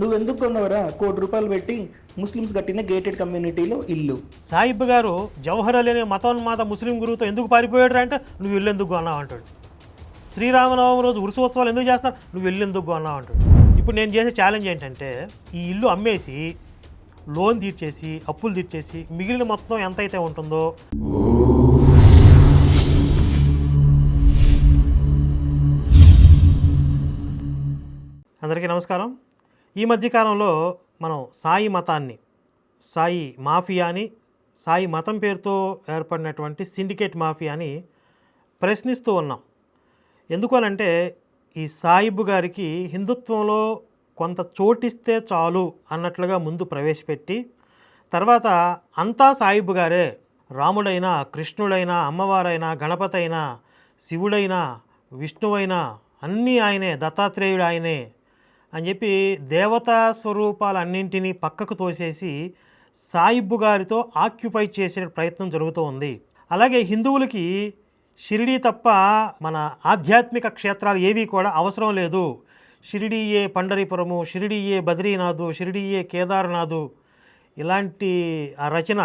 నువ్వెందుకు కొన్నవరా ₹1,00,00,000 పెట్టి ముస్లిమ్స్ కట్టిన గేటెడ్ కమ్యూనిటీలో ఇల్లు? సాయిబ్ గారు జవహర్ అలీ అనే మతోన్మాద ముస్లిం గురువుతో ఎందుకు పారిపోయాడు అంటే నువ్వు ఇల్లు ఎందుకు కొన్నావు అంటాడు. శ్రీరామనవమి రోజు ఉత్సవాలు ఎందుకు చేస్తున్నారు, నువ్వు ఇల్లు ఎందుకు కొన్నావు అంటాడు. ఇప్పుడు నేను చేసే ఛాలెంజ్ ఏంటంటే ఈ ఇల్లు అమ్మేసి లోన్ తీర్చేసి అప్పులు తీర్చేసి మిగిలిన మొత్తం ఎంత అయితే ఉంటుందో అందరికీ నమస్కారం. ఈ మధ్యకాలంలో మనం సాయి మతాన్ని, సాయి మాఫియాని, సాయి మతం పేరుతో ఏర్పడినటువంటి సిండికేట్ మాఫియాని ప్రశ్నిస్తూ ఉన్నాం. ఎందుకనంటే ఈ సాయిబు గారికి హిందుత్వంలో కొంత చోటిస్తే చాలు అన్నట్లుగా ముందు ప్రవేశపెట్టి తర్వాత అంతా సాయిబు గారే, రాముడైనా కృష్ణుడైనా అమ్మవారైనా గణపతి అయినా శివుడైనా విష్ణువైనా అన్నీ ఆయనే, దత్తాత్రేయుడు ఆయనే అని చెప్పి దేవతా స్వరూపాలన్నింటినీ పక్కకు తోసేసి సాయిబు గారితో ఆక్యుపై చేసే ప్రయత్నం జరుగుతూ ఉంది. అలాగే హిందువులకి షిరిడీ తప్ప మన ఆధ్యాత్మిక క్షేత్రాలు ఏవి కూడా అవసరం లేదు. షిరిడీయే పండరీపురము, షిరిడీయే బద్రీనాథు, షిరిడీయే కేదార్నాథు ఇలాంటి ఆ రచన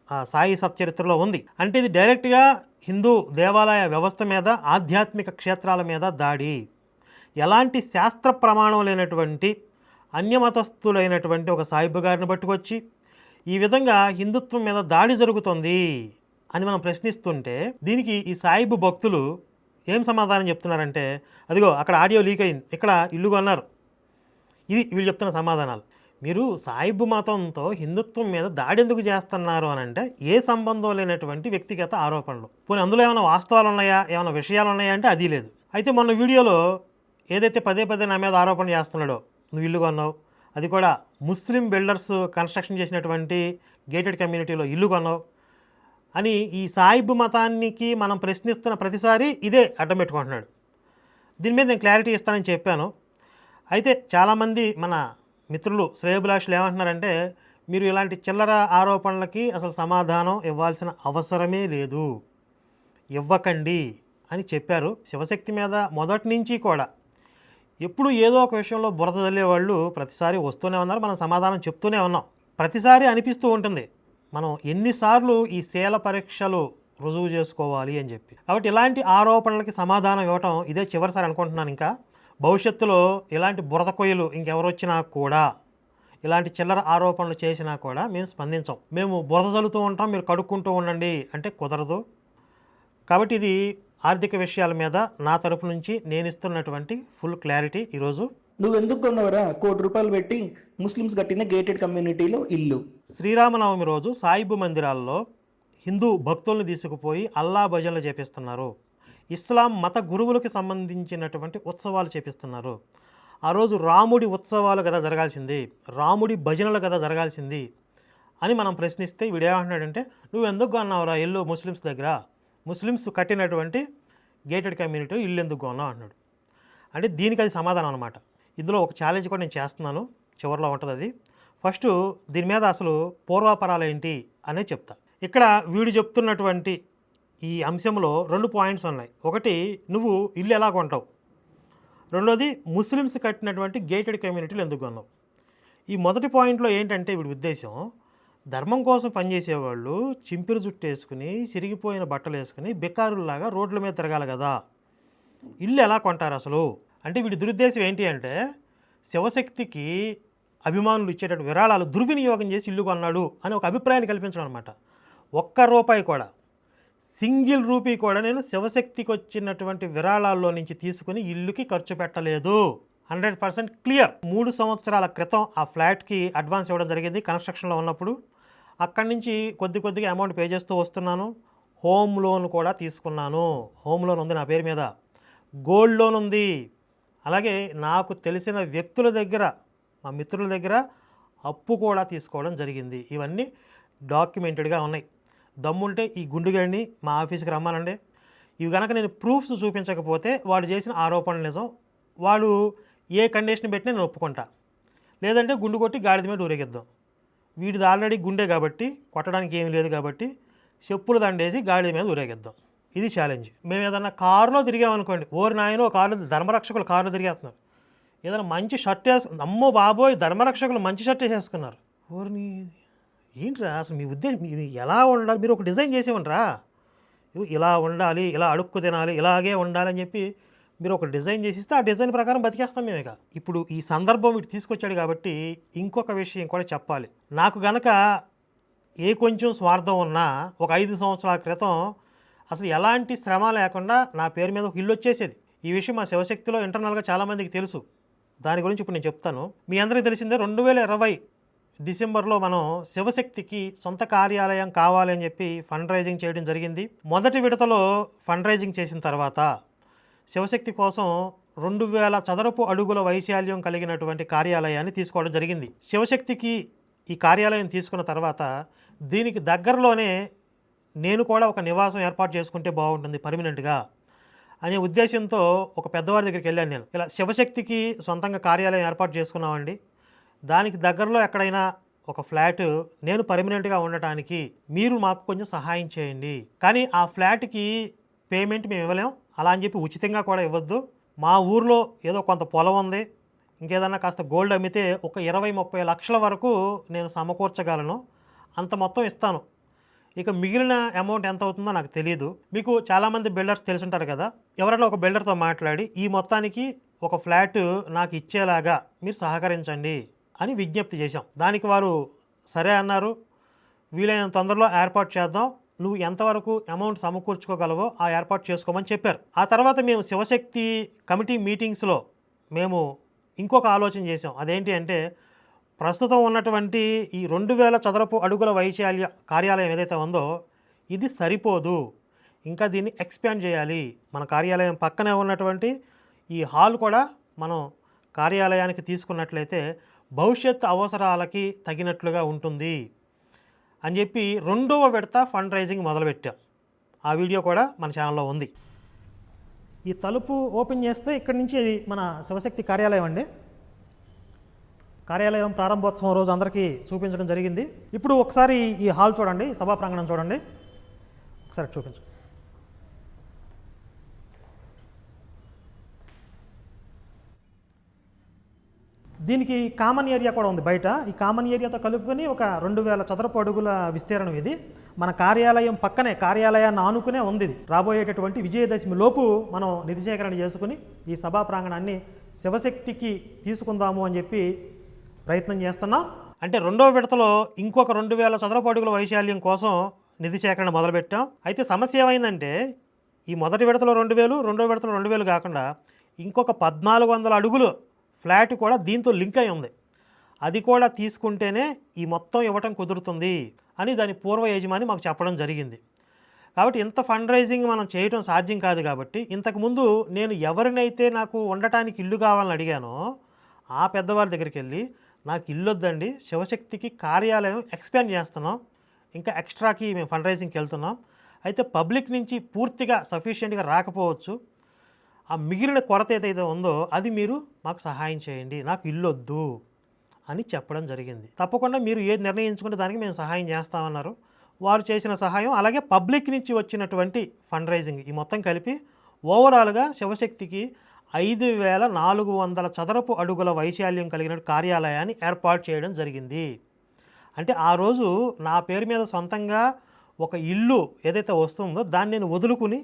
ఆ సాయి సచ్చరిత్రలో ఉంది. అంటే ఇది డైరెక్ట్గా హిందూ దేవాలయ వ్యవస్థ మీద, ఆధ్యాత్మిక క్షేత్రాల మీద దాడి. ఎలాంటి శాస్త్ర ప్రమాణం లేనటువంటి అన్యమతస్థులైనటువంటి ఒక సాయిబు గారిని పట్టుకొచ్చి ఈ విధంగా హిందుత్వం మీద దాడి జరుగుతుంది అని మనం ప్రశ్నిస్తుంటే దీనికి ఈ సాయిబు భక్తులు ఏం సమాధానం చెప్తున్నారంటే, అదిగో అక్కడ ఆడియో లీక్ అయింది, ఇక్కడ ఇల్లు కొన్నారు. ఇది వీళ్ళు చెప్తున్న సమాధానాలు. మీరు సాయిబు మతంతో హిందుత్వం మీద దాడి ఎందుకు చేస్తున్నారు అని అంటే ఏ సంబంధం లేనటువంటి వ్యక్తిగత ఆరోపణలు. పోనీ అందులో ఏమైనా వాస్తవాలు ఉన్నాయా, ఏమైనా విషయాలు ఉన్నాయా అంటే అది లేదు. అయితే మొన్న వీడియోలో ఏదైతే పదే పదే నా మీద ఆరోపణ చేస్తున్నాడో, నువ్వు ఇల్లు కొన్నావు, అది కూడా ముస్లిం బిల్డర్స్ కన్స్ట్రక్షన్ చేసినటువంటి గేటెడ్ కమ్యూనిటీలో ఇల్లు కొన్నావు అని ఈ సాయిబు మతానికి మనం ప్రశ్నిస్తున్న ప్రతిసారి ఇదే అడ్డం పెట్టుకుంటున్నాడు. దీని మీద నేను క్లారిటీ ఇస్తానని చెప్పాను. అయితే చాలామంది మన మిత్రులు శ్రేయోభిలాషులు ఏమంటున్నారంటే, మీరు ఇలాంటి చిల్లర ఆరోపణలకి అసలు సమాధానం ఇవ్వాల్సిన అవసరమే లేదు, ఇవ్వకండి అని చెప్పారు. శివశక్తి మీద మొదటి నుంచి కూడా ఎప్పుడు ఏదో ఒక విషయంలో బురద చల్లేవాళ్ళు ప్రతిసారి వస్తూనే ఉన్నారు. మనం సమాధానం చెప్తూనే ఉన్నాం. ప్రతిసారి అనిపిస్తూ ఉంటుంది మనం ఎన్నిసార్లు ఈ శీల పరీక్షలు రుజువు చేసుకోవాలి అని చెప్పి. కాబట్టి ఇలాంటి ఆరోపణలకి సమాధానం ఇవ్వటం ఇదే చివరిసారి అనుకుంటున్నాను. ఇంకా భవిష్యత్తులో ఇలాంటి బురద కొయ్యలు ఇంకెవరు వచ్చినా కూడా, ఇలాంటి చిల్లర ఆరోపణలు చేసినా కూడా మేము స్పందించాం. మేము బురద చల్లుతూ ఉంటాం, మీరు కడుక్కుంటూ ఉండండి అంటే కుదరదు. కాబట్టి ఇది ఆర్థిక విషయాల మీద నా తరపు నుంచి నేను ఇస్తున్నటువంటి ఫుల్ క్లారిటీ ఈరోజు. నువ్వెందుకు కొన్నవరా ₹1,00,00,000 పెట్టి ముస్లిమ్స్ కట్టిన గేటెడ్ కమ్యూనిటీలో ఇల్లు? శ్రీరామనవమి రోజు సాయిబు మందిరాల్లో హిందూ భక్తుల్ని తీసుకుపోయి అల్లా భజనలు చేపిస్తున్నారు. ఇస్లాం మత గురువులకి సంబంధించినటువంటి ఉత్సవాలు చేపిస్తున్నారు. ఆ రోజు రాముడి ఉత్సవాలు కదా జరగాల్సింది, రాముడి భజనలు కదా జరగాల్సింది అని మనం ప్రశ్నిస్తే వీడేమంటున్నాడంటే, నువ్వు ఎందుకు కొన్నావురా ఇల్లు ముస్లిమ్స్ దగ్గర, ముస్లిమ్స్ కట్టినటువంటి గేటెడ్ కమ్యూనిటీ ఇల్లు ఎందుకు కొన్నావు అన్నాడు. అంటే దీనికి అది సమాధానం అనమాట. ఇందులో ఒక ఛాలెంజ్ కూడా నేను చేస్తున్నాను, చివరిలో ఉంటుంది అది. ఫస్ట్ దీని మీద అసలు పూర్వాపరాలు ఏంటి అనేది చెప్తా. ఇక్కడ వీడు చెప్తున్నటువంటి ఈ అంశంలో 2 పాయింట్స్ ఉన్నాయి. ఒకటి, నువ్వు ఇల్లు ఎలా కొంటావు, రెండోది ముస్లిమ్స్ కట్టినటువంటి గేటెడ్ కమ్యూనిటీలు ఎందుకు కొన్నావు. ఈ మొదటి పాయింట్లో ఏంటంటే వీడి ఉద్దేశం, ధర్మం కోసం పనిచేసేవాళ్ళు చింపిరి జుట్టు వేసుకుని చిరిగిపోయిన బట్టలు వేసుకుని బికారుల్లాగా రోడ్ల మీద తిరగాలి కదా, ఇల్లు ఎలా కొంటారు అసలు అంటే వీడి దురుద్దేశం ఏంటి అంటే శివశక్తికి అభిమానులు ఇచ్చేటటువంటి విరాళాలు దుర్వినియోగం చేసి ఇల్లు కొన్నాడు అని ఒక అభిప్రాయాన్ని కల్పించడం అనమాట. ₹1 కూడా, సింగిల్ రూపీ కూడా నేను శివశక్తికి వచ్చినటువంటి విరాళాల్లో నుంచి తీసుకుని ఇల్లుకి ఖర్చు పెట్టలేదు. 100% క్లియర్. 3 సంవత్సరాల క్రితం ఆ ఫ్లాట్కి అడ్వాన్స్ ఇవ్వడం జరిగింది కన్స్ట్రక్షన్లో ఉన్నప్పుడు. అక్కడి నుంచి కొద్దిగా అమౌంట్ పే చేస్తూ వస్తున్నాను. హోమ్ లోన్ కూడా తీసుకున్నాను. హోమ్ లోన్ ఉంది నా పేరు మీద, గోల్డ్ లోన్ ఉంది. అలాగే నాకు తెలిసిన వ్యక్తుల దగ్గర, మా మిత్రుల దగ్గర అప్పు కూడా తీసుకోవడం జరిగింది. ఇవన్నీ డాక్యుమెంటెడ్గా ఉన్నాయి. దమ్ముంటే ఈ గుండుగాడిని మా ఆఫీస్కి రమ్మానండి. ఇవి కనుక నేను ప్రూఫ్స్ చూపించకపోతే వాడు చేసిన ఆరోపణలు నిజం, వాడు ఏ కండిషన్ పెట్టినా నేను ఒప్పుకుంటా. లేదంటే గుండు కొట్టి గాడిద మీద ఊరేగిద్దాం. వీడిది ఆల్రెడీ గుండె కాబట్టి కొట్టడానికి ఏమీ లేదు కాబట్టి చెప్పులు దండేసి గాడిద మీద ఊరేగిద్దాం. ఇది ఛాలెంజ్. మేము ఏదన్నా కారులో తిరిగామనుకోండి, ఓరి నాయనో కారు ధర్మరక్షకులు కారులో తిరిగేస్తున్నారు, ఏదైనా మంచి షర్ట్ అమ్మో బాబోయ్ ధర్మరక్షకులు మంచి షర్ట్ వేసేసుకున్నారు. ఊరిని ఏంట్రా అసలు మీ ఉద్దేశం, మీరు ఎలా ఉండాలి, మీరు ఒక డిజైన్ చేసేవంట్రా, ఇలా ఉండాలి, ఇలా అడుక్కు తినాలి, ఇలాగే ఉండాలి అని చెప్పి మీరు ఒక డిజైన్ చేసిస్తే ఆ డిజైన్ ప్రకారం బతికేస్తాం మేము. ఇక ఇప్పుడు ఈ సందర్భం వీటి తీసుకొచ్చాడు కాబట్టి ఇంకొక విషయం కూడా చెప్పాలి. నాకు గనక ఏ కొంచెం స్వార్థం ఉన్నా ఒక 5 సంవత్సరాల క్రితం అసలు ఎలాంటి శ్రమ లేకుండా నా పేరు మీద ఒక ఇల్లు వచ్చేసేది. ఈ విషయం మా శివశక్తిలో ఇంటర్నల్గా చాలామందికి తెలుసు. దాని గురించి ఇప్పుడు నేను చెప్తాను. మీ అందరికీ తెలిసిందే 2020 డిసెంబర్లో మనం శివశక్తికి సొంత కార్యాలయం కావాలి అని చెప్పి ఫండ్ రైజింగ్ చేయడం జరిగింది. మొదటి విడతలో ఫండ్ రైజింగ్ చేసిన తర్వాత శివశక్తి కోసం 2000 చదరపు అడుగుల వైశాల్యం కలిగినటువంటి కార్యాలయాన్ని తీసుకోవడం జరిగింది. శివశక్తికి ఈ కార్యాలయం తీసుకున్న తర్వాత దీనికి దగ్గరలోనే నేను కూడా ఒక నివాసం ఏర్పాటు చేసుకుంటే బాగుంటుంది పర్మనెంట్గా అనే ఉద్దేశంతో ఒక పెద్దవారి దగ్గరికి వెళ్ళాను నేను. ఇలా శివశక్తికి సొంతంగా కార్యాలయం ఏర్పాటు చేసుకున్నామండి, దానికి దగ్గరలో ఎక్కడైనా ఒక ఫ్లాట్ నేను పర్మనెంట్గా ఉండటానికి మీరు మాకు కొంచెం సహాయం చేయండి, కానీ ఆ ఫ్లాట్కి పేమెంట్ మేము ఇవ్వలేం, అలా అని చెప్పి ఉచితంగా కూడా ఇవ్వద్దు, మా ఊర్లో ఏదో కొంత పొలం ఉంది, ఇంకేదన్నా కాస్త గోల్డ్ అమ్మితే ఒక 20-30 లక్షల వరకు నేను సమకూర్చగలను, అంత మొత్తం ఇస్తాను, ఇక మిగిలిన అమౌంట్ ఎంత అవుతుందో నాకు తెలియదు. మీకు చాలామంది బిల్డర్స్ తెలుసుంటారు కదా, ఎవరైనా ఒక బిల్డర్తో మాట్లాడి ఈ మొత్తానికి ఒక ఫ్లాట్ నాకు ఇచ్చేలాగా మీరు సహకరించండి అని విజ్ఞప్తి చేశాం. దానికి వారు సరే అన్నారు, వీలైనంత తొందరలో ఏర్పాటు చేద్దాం, నువ్వు ఎంతవరకు అమౌంట్ సమకూర్చుకోగలవో ఆ ఏర్పాటు చేసుకోమని చెప్పారు. ఆ తర్వాత మేము శివశక్తి కమిటీ మీటింగ్స్లో మేము ఇంకొక ఆలోచన చేసాం. అదేంటి అంటే, ప్రస్తుతం ఉన్నటువంటి ఈ 2000 చదరపు అడుగుల వైశాల్య కార్యాలయం ఏదైతే ఉందో ఇది సరిపోదు, ఇంకా దీన్ని ఎక్స్పాండ్ చేయాలి. మన కార్యాలయం పక్కనే ఉన్నటువంటి ఈ హాల్ కూడా మనం కార్యాలయానికి తీసుకున్నట్లయితే భవిష్యత్ అవసరాలకి తగినట్లుగా ఉంటుంది అని చెప్పి 2వ విడత ఫండ్ రైజింగ్ మొదలుపెట్టాం. ఆ వీడియో కూడా మన ఛానల్లో ఉంది. ఈ తలుపు ఓపెన్ చేస్తే ఇక్కడి నుంచి మన శివశక్తి కార్యాలయం అండి. కార్యాలయం ప్రారంభోత్సవం రోజు అందరికీ చూపించడం జరిగింది. ఇప్పుడు ఒకసారి ఈ హాల్ చూడండి, సభా ప్రాంగణం చూడండి, ఒకసారి చూపించండి. దీనికి కామన్ ఏరియా కూడా ఉంది బయట. ఈ కామన్ ఏరియాతో కలుపుకొని ఒక 2000 చదరపు అడుగుల విస్తీర్ణం ఇది. మన కార్యాలయం పక్కనే, కార్యాలయాన్ని ఆనుకునే ఉంది ఇది. రాబోయేటటువంటి విజయదశమి లోపు మనం నిధి సేకరణ చేసుకుని ఈ సభా ప్రాంగణాన్ని శివశక్తికి తీసుకుందాము అని చెప్పి ప్రయత్నం చేస్తున్నాం. అంటే 2వ విడతలో ఇంకొక 2000 చదరపు అడుగుల వైశాల్యం కోసం నిధి సేకరణ మొదలుపెట్టాం. అయితే సమస్య ఏమైందంటే, ఈ మొదటి విడతలో 2000, 2వ విడతలో 2000 కాకుండా ఇంకొక 1400 అడుగులు ఫ్లాట్ కూడా దీంతో లింక్ అయి ఉంది. అది కూడా తీసుకుంటేనే ఈ మొత్తం ఇవ్వటం కుదురుతుంది అని దాని పూర్వ యజమాని మాకు చెప్పడం జరిగింది. కాబట్టి ఇంత ఫండ్ రైజింగ్ మనం చేయటం సాధ్యం కాదు. కాబట్టి ఇంతకుముందు నేను ఎవరినైతే నాకు ఉండటానికి ఇల్లు కావాలని అడిగానో ఆ పెద్దవారి దగ్గరికి వెళ్ళి, నాకు ఇల్లు వద్దండి, శివశక్తికి కార్యాలయం ఎక్స్పాండ్ చేస్తున్నాం, ఇంకా ఎక్స్ట్రాకి మేము ఫండ్ రైజింగ్కి వెళ్తున్నాం, అయితే పబ్లిక్ నుంచి పూర్తిగా సఫిషియెంట్గా రాకపోవచ్చు, ఆ మిగిలిన కొరత ఏదైతే ఉందో అది మీరు మాకు సహాయం చేయండి, నాకు ఇల్లు వద్దు అని చెప్పడం జరిగింది. తప్పకుండా మీరు ఏది నిర్ణయించుకుంటే దానికి మేము సహాయం చేస్తామన్నారు. వారు చేసిన సహాయం, అలాగే పబ్లిక్ నుంచి వచ్చినటువంటి ఫండ్ రైజింగ్, ఈ మొత్తం కలిపి ఓవరాల్గా శివశక్తికి 5400 చదరపు అడుగుల వైశాల్యం కలిగిన కార్యాలయాన్ని ఏర్పాటు చేయడం జరిగింది. అంటే ఆ రోజు నా పేరు మీద సొంతంగా ఒక ఇల్లు ఏదైతే వస్తుందో దాన్ని నేను వదులుకుని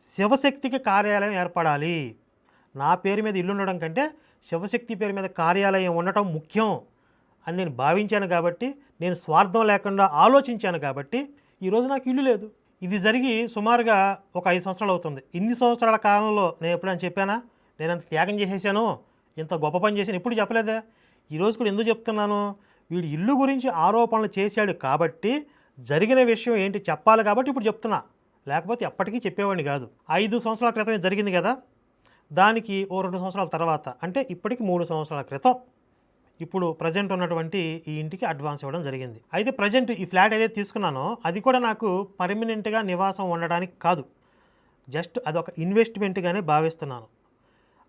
శివశక్తికి కార్యాలయం ఏర్పడాలి, నా పేరు మీద ఇల్లు ఉండడం కంటే శివశక్తి పేరు మీద కార్యాలయం ఉండటం ముఖ్యం అని నేను భావించాను. కాబట్టి నేను స్వార్థం లేకుండా ఆలోచించాను. కాబట్టి ఈరోజు నాకు ఇల్లు లేదు. ఇది జరిగి సుమారుగా ఒక 5 సంవత్సరాలు అవుతుంది. ఇన్ని సంవత్సరాల కాలంలో నేను ఎప్పుడైనా చెప్పానా నేను అంత త్యాగం చేసేసాను, ఇంత గొప్ప పని చేశాను? ఎప్పుడు చెప్పలేదే. ఈరోజు కూడా ఎందుకు చెప్తున్నాను, వీడు ఇల్లు గురించి ఆరోపణలు చేశాడు కాబట్టి జరిగిన విషయం ఏంటి చెప్పాలి కాబట్టి ఇప్పుడు చెప్తున్నా, లేకపోతే ఎప్పటికీ చెప్పేవాడిని కాదు. 5 సంవత్సరాల క్రితం జరిగింది కదా, దానికి ఓ 2 సంవత్సరాల తర్వాత, అంటే ఇప్పటికి 3 సంవత్సరాల క్రితం ఇప్పుడు ప్రజెంట్ ఉన్నటువంటి ఈ ఇంటికి అడ్వాన్స్ ఇవ్వడం జరిగింది. అయితే ప్రజెంట్ ఈ ఫ్లాట్ ఏదైతే తీసుకున్నానో అది కూడా నాకు పర్మనెంట్గా నివాసం ఉండడానికి కాదు, జస్ట్ అదొక ఇన్వెస్ట్మెంట్గానే భావిస్తున్నాను.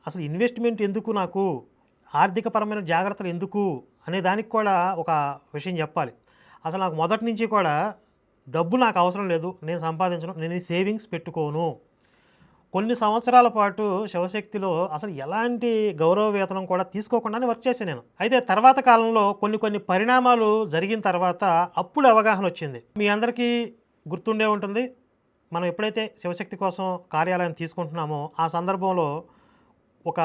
అసలు ఇన్వెస్ట్మెంట్ ఎందుకు, నాకు ఆర్థికపరమైన జాగ్రత్తలు ఎందుకు అనే దానికి కూడా ఒక విషయం చెప్పాలి. అసలు నాకు మొదటి నుంచి కూడా డబ్బు నాకు అవసరం లేదు, నేను సంపాదించను, నేను సేవింగ్స్ పెట్టుకోను. కొన్ని సంవత్సరాల పాటు శివశక్తిలో అసలు ఎలాంటి గౌరవ వేతనం కూడా తీసుకోకుండానే వర్క్ చేశాను నేను. అయితే తర్వాత కాలంలో కొన్ని పరిణామాలు జరిగిన తర్వాత అప్పుడు అవగాహన వచ్చింది. మీ అందరికీ గుర్తుండే ఉంటుంది, మనం ఎప్పుడైతే శివశక్తి కోసం కార్యాలయం తీసుకుంటున్నామో ఆ సందర్భంలో ఒక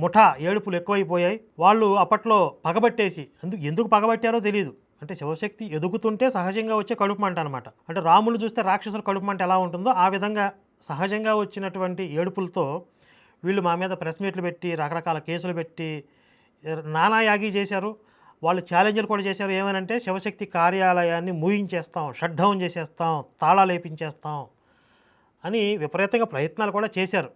ముఠా ఏడుపులు ఎక్కువైపోయాయి. వాళ్ళు అప్పట్లో పగబట్టేసి ఎందుకు పగబట్టారో తెలియదు. అంటే శివశక్తి ఎదుగుతుంటే సహజంగా వచ్చే కడుపు మంట అనమాట. అంటే రాములు చూస్తే రాక్షసుల కడుపు మంట ఎలా ఉంటుందో ఆ విధంగా సహజంగా వచ్చినటువంటి ఏడుపులతో వీళ్ళు మా మీద ప్రెస్ మీట్లు పెట్టి రకరకాల కేసులు పెట్టి నానా యాగి చేశారు. వాళ్ళు ఛాలెంజ్లు కూడా చేశారు. ఏమనంటే శివశక్తి కార్యాలయాన్ని మూయించేస్తాం, షట్ డౌన్ చేసేస్తాం, తాళాలు వేయించేస్తాం అని విపరీతంగా ప్రయత్నాలు కూడా చేశారు.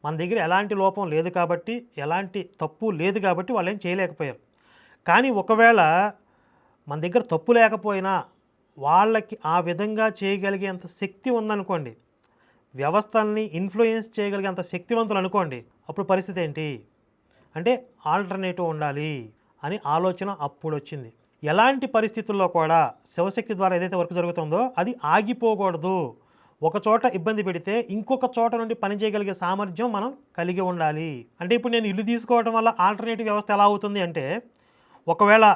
మన దగ్గర ఎలాంటి లోపం లేదు కాబట్టి, ఎలాంటి తప్పు లేదు కాబట్టి వాళ్ళు ఏం చేయలేకపోయారు. కానీ ఒకవేళ మన దగ్గర తప్పు లేకపోయినా వాళ్ళకి ఆ విధంగా చేయగలిగేంత శక్తి ఉందనుకోండి, వ్యవస్థల్ని ఇన్ఫ్లుయెన్స్ చేయగలిగేంత శక్తివంతులు అనుకోండి, అప్పుడు పరిస్థితి ఏంటి అంటే ఆల్టర్నేటివ్ ఉండాలి అని ఆలోచన అప్పుడు వచ్చింది. ఎలాంటి పరిస్థితుల్లో కూడా శివశక్తి ద్వారా ఏదైతే వర్క్ జరుగుతుందో అది ఆగిపోకూడదు. ఒక చోట ఇబ్బంది పెడితే ఇంకొక చోట నుండి పని చేయగలిగే సామర్థ్యం మనం కలిగి ఉండాలి. అంటే ఇప్పుడు నేను ఇల్లు తీసుకోవడం వల్ల ఆల్టర్నేటివ్ వ్యవస్థ ఎలా అవుతుంది అంటే, ఒకవేళ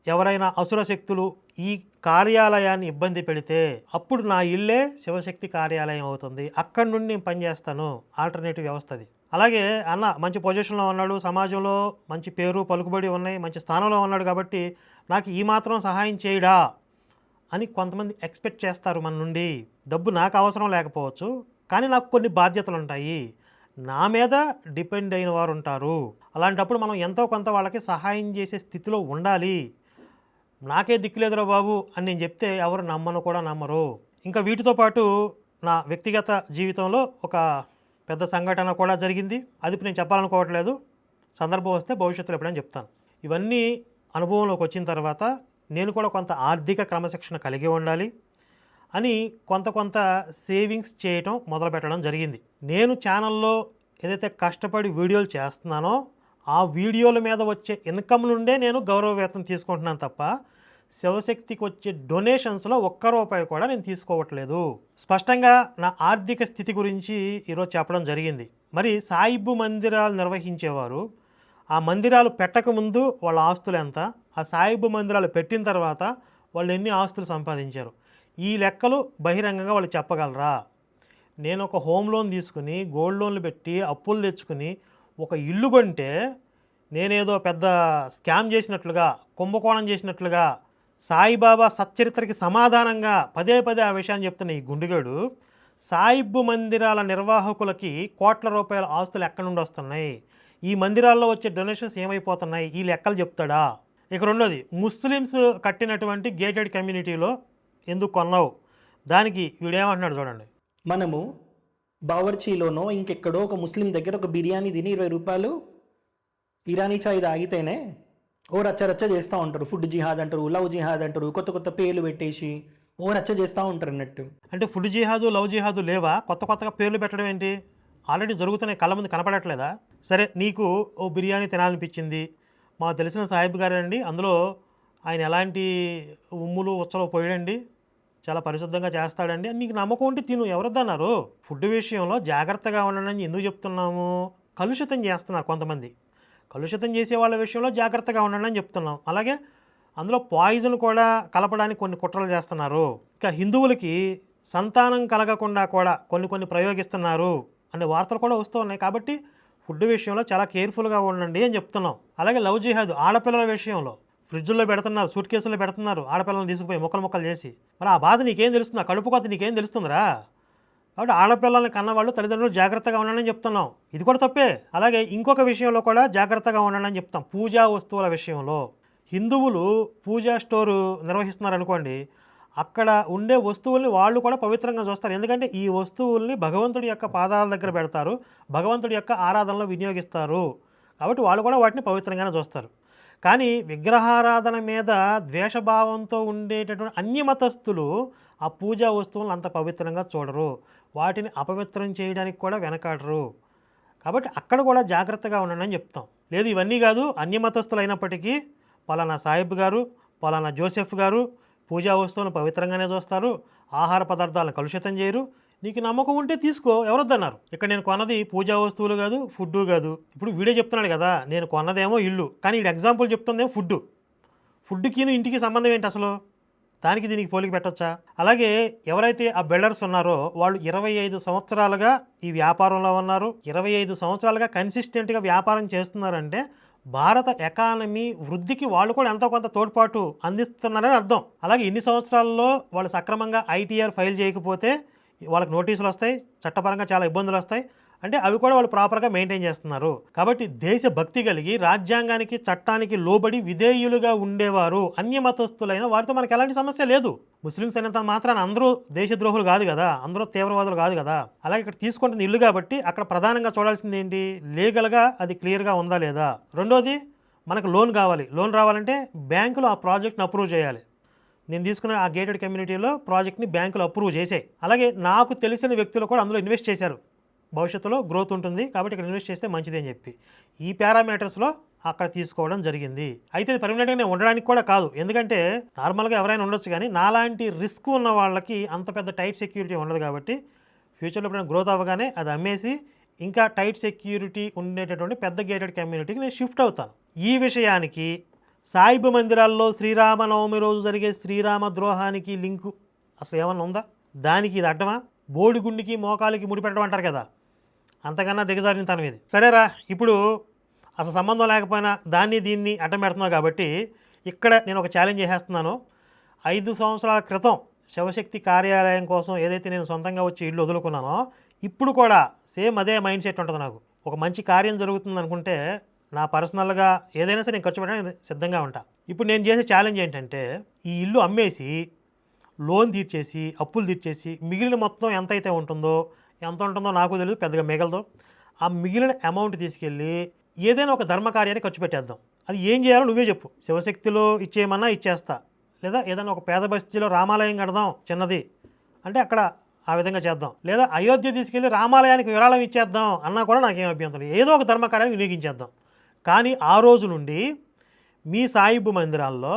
ఎవరైనా అసుర శక్తులు ఈ కార్యాలయాన్ని ఇబ్బంది పెడితే అప్పుడు నా ఇల్లే శివశక్తి కార్యాలయం అవుతుంది, అక్కడి నుండి నేను పనిచేస్తాను. ఆల్టర్నేటివ్ వ్యవస్థ అది. అలాగే అన్న మంచి పొజిషన్లో ఉన్నాడు, సమాజంలో మంచి పేరు పలుకుబడి ఉన్నాయి, మంచి స్థానంలో ఉన్నాడు కాబట్టి నాకు ఈ మాత్రం సహాయం చేయడా అని కొంతమంది ఎక్స్పెక్ట్ చేస్తారు మన నుండి. డబ్బు నాకు అవసరం లేకపోవచ్చు, కానీ నాకు కొన్ని బాధ్యతలు ఉంటాయి, నా మీద డిపెండ్ అయిన వారు ఉంటారు. అలాంటప్పుడు మనం ఎంతో కొంత వాళ్ళకి సహాయం చేసే స్థితిలో ఉండాలి. నాకే దిక్కులేదురా బాబు అని నేను చెప్తే ఎవరు నమ్మరు. ఇంకా వీటితో పాటు నా వ్యక్తిగత జీవితంలో ఒక పెద్ద సంఘటన కూడా జరిగింది. అది ఇప్పుడు నేను చెప్పాలనుకోవట్లేదు, సందర్భం వస్తే భవిష్యత్తులో ఎప్పుడైనా చెప్తాను. ఇవన్నీ అనుభవంలోకి వచ్చిన తర్వాత నేను కూడా కొంత ఆర్థిక క్రమశిక్షణ కలిగి ఉండాలి అని కొంత సేవింగ్స్ చేయటం మొదలుపెట్టడం జరిగింది. నేను ఛానల్లో ఏదైతే కష్టపడి వీడియోలు చేస్తున్నానో ఆ వీడియోల మీద వచ్చే ఇన్కమ్ నుండే నేను గౌరవ వేతనం తీసుకుంటున్నాను తప్ప శివశక్తికి వచ్చే డొనేషన్స్లో ఒక్క రూపాయి కూడా నేను తీసుకోవట్లేదు. స్పష్టంగా నా ఆర్థిక స్థితి గురించి ఈరోజు చెప్పడం జరిగింది. మరి సాయిబు మందిరాలు నిర్వహించేవారు ఆ మందిరాలు పెట్టకముందు వాళ్ళ ఆస్తులు ఎంత, ఆ సాయిబు మందిరాలు పెట్టిన తర్వాత వాళ్ళు ఎన్ని ఆస్తులు సంపాదించారు, ఈ లెక్కలు బహిరంగంగా వాళ్ళు చెప్పగలరా? నేను ఒక హోమ్ లోన్ తీసుకుని గోల్డ్ లోన్లు పెట్టి అప్పులు తెచ్చుకుని ఒక ఇల్లు కొంటే నేనేదో పెద్ద స్కామ్ చేసినట్లుగా, కుంభకోణం చేసినట్లుగా, సాయిబాబా సచ్చరిత్రకి సమాధానంగా పదే ఆ విషయాన్ని చెప్తున్న ఈ గుండుగాడు సాయిబు మందిరాల నిర్వాహకులకి కోట్ల రూపాయల ఆస్తులు ఎక్కడి నుండి వస్తున్నాయి, ఈ మందిరాల్లో వచ్చే డొనేషన్స్ ఏమైపోతున్నాయి, ఈ లెక్కలు చెప్తాడా? ఇక రెండోది, ముస్లిమ్స్ కట్టినటువంటి గేటెడ్ కమ్యూనిటీలో ఎందుకు కొన్నావు, దానికి వీడేమంటున్నాడు చూడండి. మనము బావర్చీలోనో ఇంకెక్కడో ఒక ముస్లిం దగ్గర ఒక బిర్యానీ తిని 20 రూపాయలు ఇరానీ చాయ్ తాగితేనే ఓ రచ్చ చేస్తూ ఉంటారు. ఫుడ్ జిహాద్ అంటారు, లవ్ జిహాద్ అంటారు, కొత్త పేర్లు పెట్టేసి ఓ రచ్చ చేస్తూ ఉంటారు అన్నట్టు. అంటే ఫుడ్ జిహాదు లవ్ జిహాదు లేవా? కొత్తగా పేర్లు పెట్టడం ఏంటి? ఆల్రెడీ జరుగుతున్నాయి, కళ్ళ ముందు కనపడట్లేదా? సరే, నీకు ఓ బిర్యానీ తినాలనిపించింది, మాకు తెలిసిన సాహిబ్ గారండి, అందులో ఆయన ఎలాంటి ఉమ్ములు ఉచ్చలు పోయడండి, చాలా పరిశుద్ధంగా చేస్తాడండి అని నీకు నమ్మకం ఉంటే తిను, ఎవరొద్దన్నారు? ఫుడ్ విషయంలో జాగ్రత్తగా ఉండడం ఎందుకు చెప్తున్నాము? కలుషితం చేస్తున్నారు కొంతమంది, కలుషితం చేసే వాళ్ళ విషయంలో జాగ్రత్తగా ఉండండి అని చెప్తున్నాం. అలాగే అందులో పాయిజన్ కూడా కలపడానికి కొన్ని కుట్రలు చేస్తున్నారు. ఇక హిందువులకి సంతానం కలగకుండా కూడా కొన్ని ప్రయోగిస్తున్నారు అనే వార్తలు కూడా వస్తూ ఉన్నాయి. కాబట్టి ఫుడ్ విషయంలో చాలా కేర్ఫుల్గా ఉండండి అని చెప్తున్నాం. అలాగే లవ్ జిహాద్ ఆడపిల్లల విషయంలో ఫ్రిడ్జ్లో పెడుతున్నారు, సూట్ కేసుల్లో పెడుతున్నారు, ఆడపిల్లలను తీసుకుపోయి ముక్కలు చేసి. మరి ఆ బాధ నీకేం తెలుస్తుందా? కడుపు కొత్త నీకేం తెలుస్తుందిరా? కాబట్టి ఆడపిల్లల్ని కన్నవాళ్ళు తల్లిదండ్రులు జాగ్రత్తగా ఉండండి అని చెప్తున్నాం. ఇది కూడా తప్పే. అలాగే ఇంకొక విషయంలో కూడా జాగ్రత్తగా ఉండండి అని చెప్తాం. పూజా వస్తువుల విషయంలో హిందువులు పూజా స్టోరు నిర్వహిస్తున్నారు అనుకోండి, అక్కడ ఉండే వస్తువుల్ని వాళ్ళు కూడా పవిత్రంగా చూస్తారు. ఎందుకంటే ఈ వస్తువుల్ని భగవంతుడి యొక్క పాదాల దగ్గర పెడతారు, భగవంతుడి యొక్క ఆరాధనలో వినియోగిస్తారు. కాబట్టి వాళ్ళు కూడా వాటిని పవిత్రంగానే చూస్తారు. కానీ విగ్రహారాధన మీద ద్వేషభావంతో ఉండేటటువంటి అన్య మతస్థులు ఆ పూజా వస్తువులను అంత పవిత్రంగా చూడరు, వాటిని అపవిత్రం చేయడానికి కూడా వెనకాడరు. కాబట్టి అక్కడ కూడా జాగ్రత్తగా ఉండండి అని చెప్తాం. లేదు ఇవన్నీ కాదు, అన్య మతస్థులు అయినప్పటికీ పలానా సాహిబ్ గారు, పలానా జోసెఫ్ గారు పూజా వస్తువులను పవిత్రంగానే చూస్తారు, ఆహార పదార్థాలను కలుషితం చేయరు, నీకు నమ్మకం ఉంటే తీసుకో, ఎవరొద్దన్నారు. ఇక్కడ నేను కొన్నది పూజా వస్తువులు కాదు, ఫుడ్ కాదు. ఇప్పుడు వీడే చెప్తున్నాడు కదా, నేను కొన్నదేమో ఇల్లు, కానీ వీడు ఎగ్జాంపుల్ చెప్తుందేమో ఫుడ్కి ఇంటికి సంబంధం ఏంటి అసలు? దానికి దీనికి పోలిక పెట్టొచ్చా? అలాగే ఎవరైతే ఆ బిల్డర్స్ ఉన్నారో వాళ్ళు 25 సంవత్సరాలుగా ఈ వ్యాపారంలో ఉన్నారు, 25 సంవత్సరాలుగా కన్సిస్టెంట్గా వ్యాపారం చేస్తున్నారంటే భారత ఎకానమీ వృద్ధికి వాళ్ళు కూడా ఎంతో కొంత తోడ్పాటు అందిస్తున్నారని అర్థం. అలాగే ఇన్ని సంవత్సరాల్లో వాళ్ళు సక్రమంగా ఐటీఆర్ ఫైల్ చేయకపోతే వాళ్ళకి నోటీసులు వస్తాయి, చట్టపరంగా చాలా ఇబ్బందులు వస్తాయి. అంటే అవి కూడా వాళ్ళు ప్రాపర్గా మెయింటైన్ చేస్తున్నారు. కాబట్టి దేశభక్తి కలిగి రాజ్యాంగానికి చట్టానికి లోబడి విధేయులుగా ఉండేవారు అన్య మతస్థులైన వారితో మనకి ఎలాంటి సమస్య లేదు. ముస్లిమ్స్ అయినంత మాత్రాన అందరూ దేశద్రోహులు కాదు కదా, అందరూ తీవ్రవాదులు కాదు కదా. అలాగే ఇక్కడ తీసుకుంటుంది ఇల్లు కాబట్టి అక్కడ ప్రధానంగా చూడాల్సింది ఏంటి, లీగల్గా అది క్లియర్గా ఉందా లేదా. రెండోది మనకు లోన్ కావాలి. లోన్ రావాలంటే బ్యాంకులు ఆ ప్రాజెక్ట్ని అప్రూవ్ చేయాలి. నేను తీసుకున్న ఆ గేటెడ్ కమ్యూనిటీలో ప్రాజెక్ట్ని బ్యాంకులు అప్రూవ్ చేసాయి. అలాగే నాకు తెలిసిన వ్యక్తులు కూడా అందులో ఇన్వెస్ట్ చేశారు. భవిష్యత్తులో గ్రోత్ ఉంటుంది కాబట్టి ఇక్కడ ఇన్వెస్ట్ చేస్తే మంచిది అని చెప్పి ఈ పారామీటర్స్లో అక్కడ తీసుకోవడం జరిగింది. అయితే ఇది పర్మనెంట్గా ఉండడానికి కూడా కాదు, ఎందుకంటే నార్మల్గా ఎవరైనా ఉండొచ్చు, కానీ నాలాంటి రిస్క్ ఉన్న వాళ్ళకి అంత పెద్ద టైట్ సెక్యూరిటీ ఉండదు. కాబట్టి ఫ్యూచర్లో ఎప్పుడైనా గ్రోత్ అవ్వగానే అది అమ్మేసి ఇంకా టైట్ సెక్యూరిటీ ఉండేటటువంటి పెద్ద గేటెడ్ కమ్యూనిటీకి నేను షిఫ్ట్ అవుతాను. ఈ విషయానికి సాయిబు మందిరాల్లో శ్రీరామనవమి రోజు జరిగే శ్రీరామ ద్రోహానికి లింకు అసలు ఏమన్నా ఉందా? దానికి ఇది అడ్డమా? బోడిగుండికి మోకాలికి ముడిపెట్టడం అంటారు కదా, అంతకన్నా దిగజారిన తనం ఇది. సరేరా, ఇప్పుడు అసలు సంబంధం లేకపోయినా దాన్ని దీన్ని అడ్డం పెడుతున్నావు కాబట్టి ఇక్కడ నేను ఒక ఛాలెంజ్ చేసేస్తున్నాను. 5 సంవత్సరాల క్రితం శివశక్తి కార్యాలయం కోసం ఏదైతే నేను సొంతంగా వచ్చి ఇల్లు వదులుకున్నానో ఇప్పుడు కూడా సేమ్ అదే మైండ్ సెట్ ఉంటుంది నాకు. ఒక మంచి కార్యం జరుగుతుంది అనుకుంటే నా పర్సనల్గా ఏదైనా సరే నేను ఖర్చు పెట్టడానికి సిద్ధంగా ఉంటా. ఇప్పుడు నేను చేసే ఛాలెంజ్ ఏంటంటే ఈ ఇల్లు అమ్మేసి లోన్ తీర్చేసి అప్పులు తీర్చేసి మిగిలిన మొత్తం ఎంత అయితే ఉంటుందో నాకు తెలియదు, పెద్దగా మిగలదు. ఆ మిగిలిన అమౌంట్ తీసుకెళ్ళి ఏదైనా ఒక ధర్మకార్యాన్ని ఖర్చు పెట్టేద్దాం. అది ఏం చేయాలో నువ్వే చెప్పు. శివశక్తిలో ఇచ్చేయమన్నా ఇచ్చేస్తా, లేదా ఏదైనా ఒక పేద బస్తీలో రామాలయం కడదాం చిన్నది అంటే అక్కడ ఆ విధంగా చేద్దాం, లేదా అయోధ్య తీసుకెళ్ళి రామాలయానికి విరాళం ఇచ్చేద్దాం అన్నా కూడా నాకేం అభ్యంతరం. ఏదో ఒక ధర్మకార్యాన్ని వినియోగించేద్దాం. కానీ ఆ రోజు నుండి మీ సాయిబు మందిరాల్లో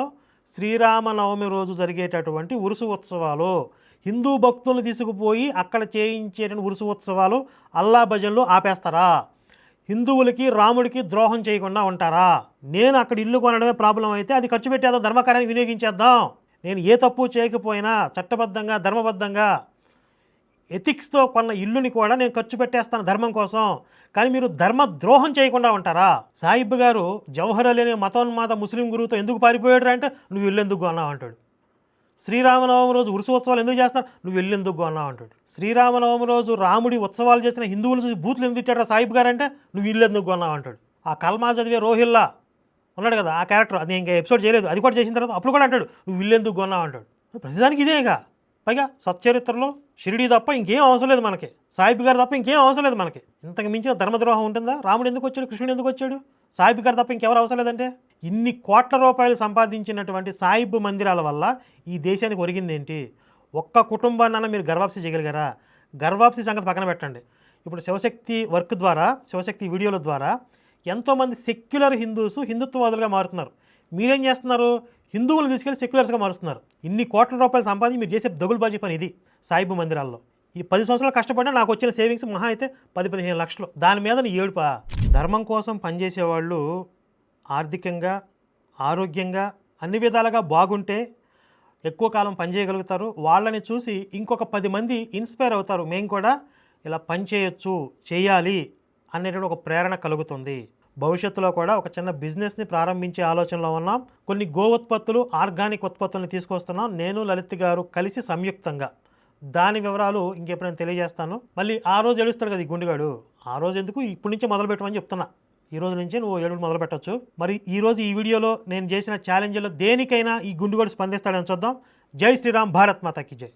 శ్రీరామనవమి రోజు జరిగేటటువంటి ఉరుసు ఉత్సవాలు, హిందూ భక్తులను తీసుకుపోయి అక్కడ చేయించేటువంటి ఉరుసు ఉత్సవాలు, అల్లా భజన్లు ఆపేస్తారా? హిందువులకి రాముడికి ద్రోహం చేయకుండా ఉంటారా? నేను అక్కడ ఇల్లు కొనడమే ప్రాబ్లం అయితే అది ఖర్చు పెట్టేద్దాం, ధర్మకార్యాన్ని వినియోగించేద్దాం. నేను ఏ తప్పు చేయకపోయినా చట్టబద్ధంగా ధర్మబద్ధంగా ఎథిక్స్తో కొన్న ఇల్లుని కూడా నేను ఖర్చు పెట్టేస్తాను ధర్మం కోసం. కానీ మీరు ధర్మ ద్రోహం చేయకుండా ఉంటారా? సాయిబ్ గారు జవహర్ అలీ అనే మతోన్మాద ముస్లిం గురువుతో ఎందుకు పారిపోయాడు అంటే నువ్వు ఇల్లు ఎందుకు కొన్నావు అంటాడు. శ్రీరామనవమి రోజు ఉత్సవాలు ఎందుకు చేస్తున్నారు, నువ్వు ఇల్లు ఎందుకు కొన్నావు అంటాడు. శ్రీరామనవమి రోజు రాముడి ఉత్సవాలు చేసిన హిందువులు చూసి బూతులు ఎందుకు తిట్టాడు సాయిబ్ గారు అంటే నువ్వు ఇల్లు ఎందుకు కొన్నావు అంటాడు. ఆ కల్మా చదివే రోహిల్లా ఉన్నాడు కదా, ఆ క్యారెక్టర్, అది ఇంకా ఎపిసోడ్ చేయలేదు, అది కూడా చేసిన తర్వాత అప్పుడు కూడా అంటాడు నువ్వు ఇల్లు ఎందుకు కొన్నావు అంటాడు. ప్రతిదానికి ఇదేగా. పైగా సచ్చరిత్రలో షిరిడీ తప్ప ఇంకేం అవసరం లేదు మనకి, సాయిబ్ గారు తప్ప ఇంకేం అవసరం లేదు మనకి. ఇంతకు మించిన ధర్మద్రోహం ఉంటుందా? రాముడు ఎందుకు వచ్చాడు, కృష్ణుడు ఎందుకు వచ్చాడు, సాయిబ్ గారు తప్ప ఇంకెవరు అవసరం లేదంటే. ఇన్ని కోట్ల రూపాయలు సంపాదించినటువంటి సాయిబ్ మందిరాల వల్ల ఈ దేశానికి ఒరిగింది ఏంటి? ఒక్క కుటుంబాన్న మీరు గర్వాప్సి చేయగలిగారా? గర్వాప్సి సంగతి పక్కన పెట్టండి. ఇప్పుడు శివశక్తి వర్క్ ద్వారా, శివశక్తి వీడియోల ద్వారా ఎంతోమంది సెక్యులర్ హిందూస్ హిందుత్వవాదులుగా మారుతున్నారు. మీరేం చేస్తున్నారు? హిందువులను తీసుకెళ్ళి సెక్యులర్స్గా మారుస్తున్నారు. ఇన్ని కోట్ల రూపాయలు సంపాదించి మీరు చేసే దగులుబాజీ పని ఇది. సాయిబు మందిరాల్లో ఈ 10 సంవత్సరాలు కష్టపడినా నాకు వచ్చిన సేవింగ్స్ మహా అయితే 10-15 లక్షలు. దాని మీద నీ ఏడుపా? ధర్మం కోసం పనిచేసేవాళ్ళు ఆర్థికంగా, ఆరోగ్యంగా, అన్ని విధాలుగా బాగుంటే ఎక్కువ కాలం పనిచేయగలుగుతారు. వాళ్ళని చూసి ఇంకొక 10 మంది ఇన్స్పైర్ అవుతారు. మేము కూడా ఇలా పనిచేయచ్చు, చేయాలి అనేటువంటి ఒక ప్రేరణ కలుగుతుంది. భవిష్యత్తులో కూడా ఒక చిన్న బిజినెస్ని ప్రారంభించే ఆలోచనలో ఉన్నాం. కొన్ని గో ఉత్పత్తులు, ఆర్గానిక్ ఉత్పత్తులను తీసుకొస్తున్నాం నేను, లలిత్ గారు కలిసి సంయుక్తంగా. దాని వివరాలు ఇంకెప్పుడైనా తెలియజేస్తాను. మళ్ళీ ఆ రోజు ఏడుస్తాడు కదా ఈ గుండెగాడు, ఆ రోజు ఎందుకు, ఇప్పటి నుంచే మొదలు పెట్టమని చెప్తున్నా. ఈ రోజు నుంచే నువ్వు ఏడుగు మొదలు పెట్టచ్చు. మరి ఈరోజు ఈ వీడియోలో నేను చేసిన ఛాలెంజ్లో దేనికైనా ఈ గుండెగాడు స్పందిస్తాడని చూద్దాం. జై శ్రీరామ్, భారత్ మాతాకి జై.